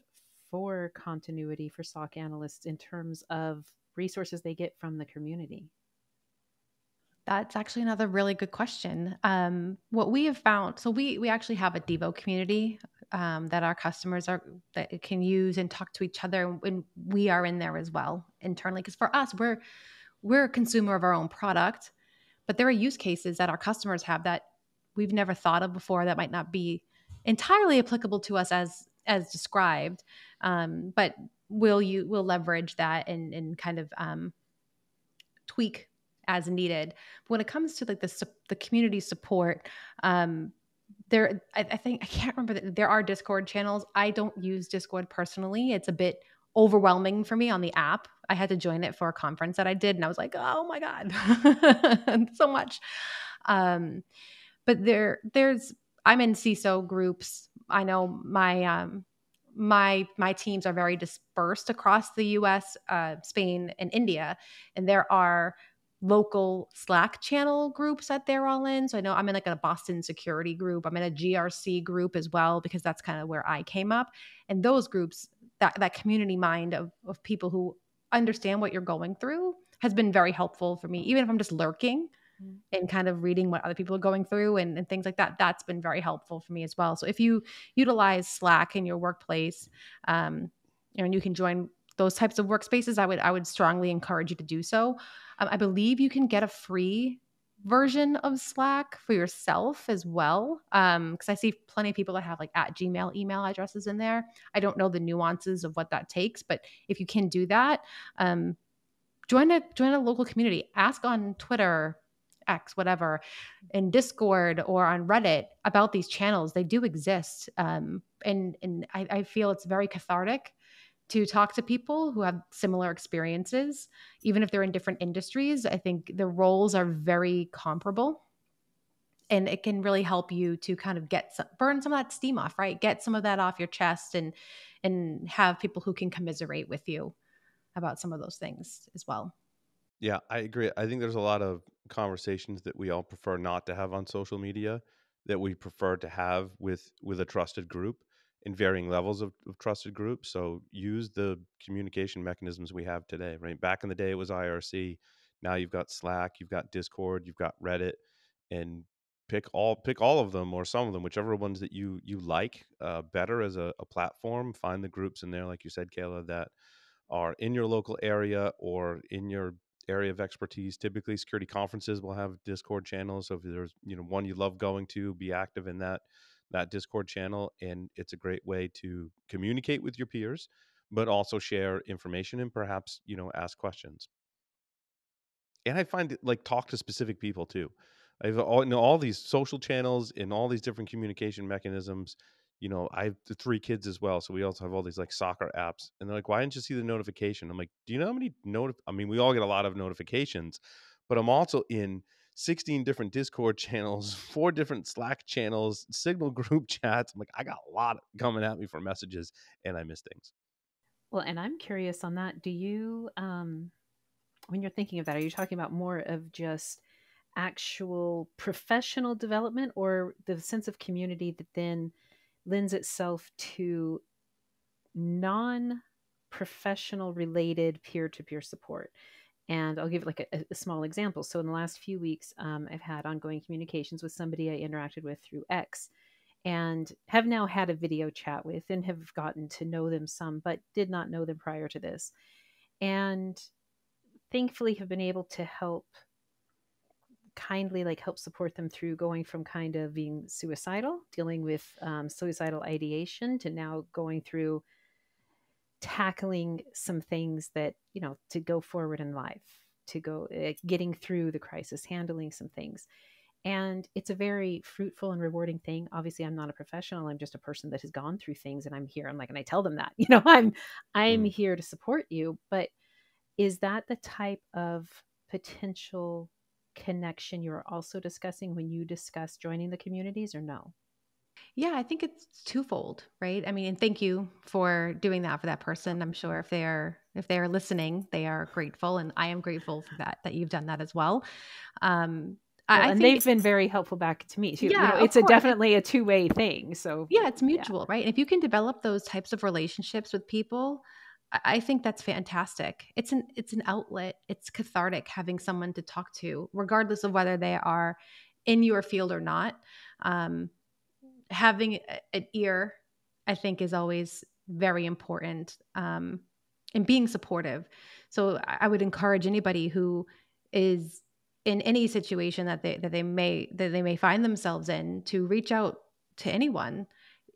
for continuity for SOC analysts in terms of resources they get from the community? That's actually another really good question. What we have found, so we actually have a Devo community that our customers that can use and talk to each other, and we are in there as well internally. Because for us, we're a consumer of our own product, but there are use cases that our customers have that we've never thought of before that might not be entirely applicable to us as described, but we'll leverage that and kind of tweak as needed. But when it comes to like the community support, I think I can't remember that there are Discord channels. I don't use Discord personally. It's a bit overwhelming for me on the app. I had to join it for a conference that I did, and I was like, oh my god, so much. But there's I'm in CISO groups. I know my teams are very dispersed across the US, Spain, and India. And there are local Slack channel groups that they're all in. So I know I'm in like a Boston security group. I'm in a GRC group as well, because that's kind of where I came up. And those groups, that community mind of people who understand what you're going through has been very helpful for me, even if I'm just lurking and kind of reading what other people are going through and things like that. That's been very helpful for me as well. So if you utilize Slack in your workplace, and you can join those types of workspaces, I would strongly encourage you to do so. I believe you can get a free version of Slack for yourself as well. Because I see plenty of people that have like @Gmail email addresses in there. I don't know the nuances of what that takes, but if you can do that, join a local community. Ask on Twitter, X, whatever, in Discord or on Reddit about these channels. They do exist. And I feel it's very cathartic to talk to people who have similar experiences, even if they're in different industries. I think the roles are very comparable. And it can really help you to kind of burn some of that steam off, right? Get some of that off your chest and have people who can commiserate with you about some of those things as well. Yeah, I agree. I think there's a lot of conversations that we all prefer not to have on social media that we prefer to have with a trusted group in varying levels of trusted groups. So use the communication mechanisms we have today, right? Back in the day, it was IRC. Now you've got Slack, you've got Discord, you've got Reddit, and pick all of them or some of them, whichever ones that you like better as a platform. Find the groups in there, like you said, Kayla, that are in your local area or in your area of expertise. Typically, security conferences will have Discord channels. So if there's one you love going to, be active in that Discord channel, and it's a great way to communicate with your peers, but also share information and perhaps ask questions. And I find like talk to specific people too. I've all these social channels and all these different communication mechanisms. I have the 3 kids as well, so we also have all these like soccer apps, and they're like, "Why didn't you see the notification?" I'm like, "Do you know how many I mean, we all get a lot of notifications, but I'm also in 16 different Discord channels, 4 different Slack channels, Signal group chats. I'm like, I got a lot coming at me for messages, and I miss things. Well, and I'm curious on that. Do you, when you're thinking of that, are you talking about more of just actual professional development, or the sense of community that then lends itself to non-professional related peer-to-peer support? And I'll give like a small example. So in the last few weeks, I've had ongoing communications with somebody I interacted with through X, and have now had a video chat with and have gotten to know them some, but did not know them prior to this. And thankfully have been able to help support them through going from kind of being suicidal, dealing with suicidal ideation, to now going through tackling some things that, to go forward in life, to go getting through the crisis, handling some things. And it's a very fruitful and rewarding thing. Obviously, I'm not a professional. I'm just a person that has gone through things, and I'm here. And I tell them that, I'm here to support you. But is that the type of potential connection you're also discussing when you discuss joining the communities, or no? Yeah, I think it's twofold, right? I mean, and thank you for doing that for that person. I'm sure if they're listening, they are grateful, and I am grateful for that you've done that as well. I and think they've been very helpful back to me too. Yeah, it's definitely a two-way thing. So yeah, it's mutual, right? And if you can develop those types of relationships with people, I think that's fantastic. It's an outlet. It's cathartic having someone to talk to, regardless of whether they are in your field or not. Having an ear, I think, is always very important, and being supportive. So I would encourage anybody who is in any situation that they may find themselves in to reach out to anyone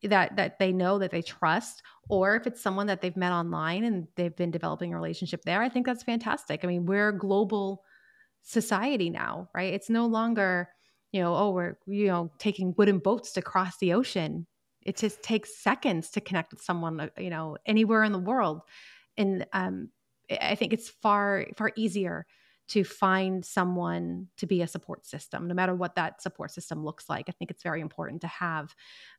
that they know, that they trust, or if it's someone that they've met online and they've been developing a relationship there. I think that's fantastic. I mean, we're a global society now, right? It's no longer, we're, taking wooden boats to cross the ocean. It just takes seconds to connect with someone, anywhere in the world. And I think it's far, far easier to find someone to be a support system, no matter what that support system looks like. I think it's very important to have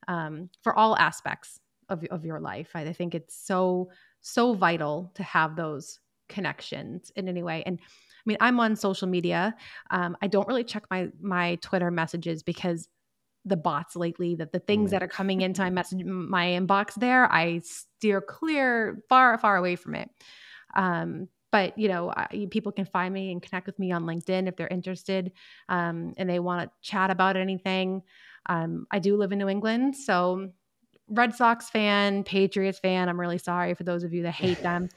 for all aspects of your life. I think it's so, so vital to have those connections in any way. And I mean, I'm on social media. I don't really check my Twitter messages because the bots lately, the things that are coming into my inbox there, I steer clear, far, far away from it. But people can find me and connect with me on LinkedIn if they're interested, and they want to chat about anything. I do live in New England, so Red Sox fan, Patriots fan. I'm really sorry for those of you that hate them.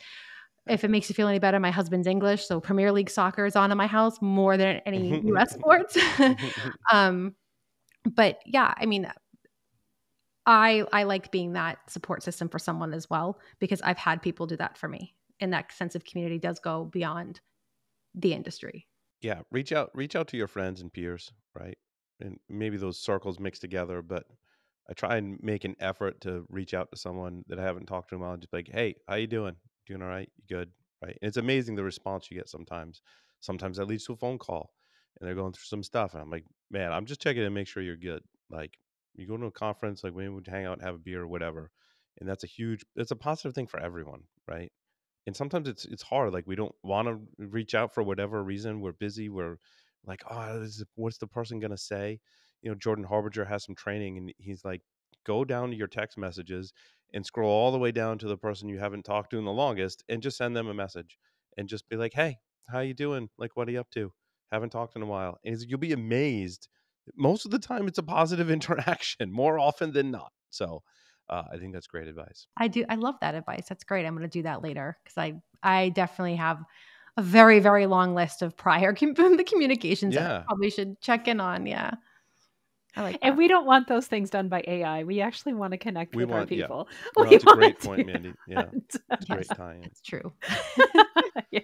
If it makes you feel any better, my husband's English, so Premier League soccer is on in my house more than any U.S. sports. But yeah, I mean, I like being that support system for someone as well, because I've had people do that for me. And that sense of community does go beyond the industry. Yeah, reach out to your friends and peers, right? And maybe those circles mix together, but I try and make an effort to reach out to someone that I haven't talked to in a while and just be like, hey, how you doing? Doing all right? You good? Right. And it's amazing the response you get sometimes. Sometimes that leads to a phone call and they're going through some stuff. And I'm like, man, I'm just checking to make sure you're good. Like, you go to a conference, like maybe we'd hang out and have a beer or whatever. And it's a positive thing for everyone, right? And sometimes it's hard. Like, we don't want to reach out for whatever reason. We're busy. We're like, oh, what's the person gonna say? Jordan Harbinger has some training, and he's like, go down to your text messages and scroll all the way down to the person you haven't talked to in the longest, and just send them a message, and just be like, hey, how you doing? Like, what are you up to? Haven't talked in a while. And you'll be amazed. Most of the time, it's a positive interaction, more often than not. So, I think that's great advice. I love that advice. That's great. I'm going to do that later, because I definitely have a very, very long list of prior the communications that I probably should check in on. Yeah. I like that. And we don't want those things done by AI. We actually want to connect with our people. Yeah. No, that's a great point, Mandy. Yeah. That's a great tie-in. It's true. Yeah.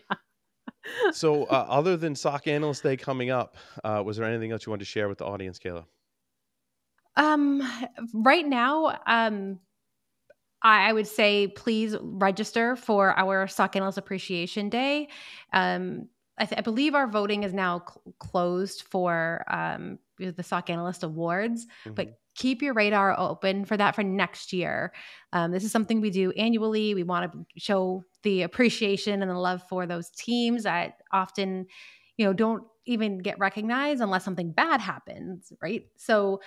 So other than SOC Analyst Day coming up, was there anything else you wanted to share with the audience, Kayla? Right now, I would say please register for our SOC Analyst Appreciation Day. I believe our voting is now closed for the SOC Analyst Awards, but keep your radar open for that for next year. This is something we do annually. We want to show the appreciation and the love for those teams that often, don't even get recognized unless something bad happens, right? So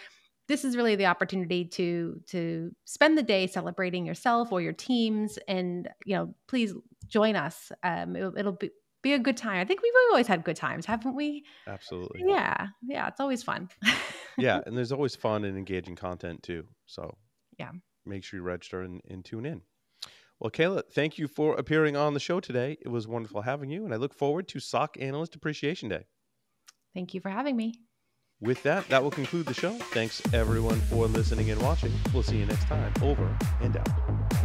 this is really the opportunity to spend the day celebrating yourself or your teams, and please join us. It'll be a good time. I think we've always had good times, haven't we? Absolutely. Yeah, it's always fun. Yeah, and there's always fun and engaging content too. So yeah, make sure you register and tune in. Well, Kayla, thank you for appearing on the show today. It was wonderful having you, and I look forward to SOC Analyst Appreciation Day. Thank you for having me. With that will conclude the show. Thanks everyone for listening and watching. We'll see you next time. Over and out.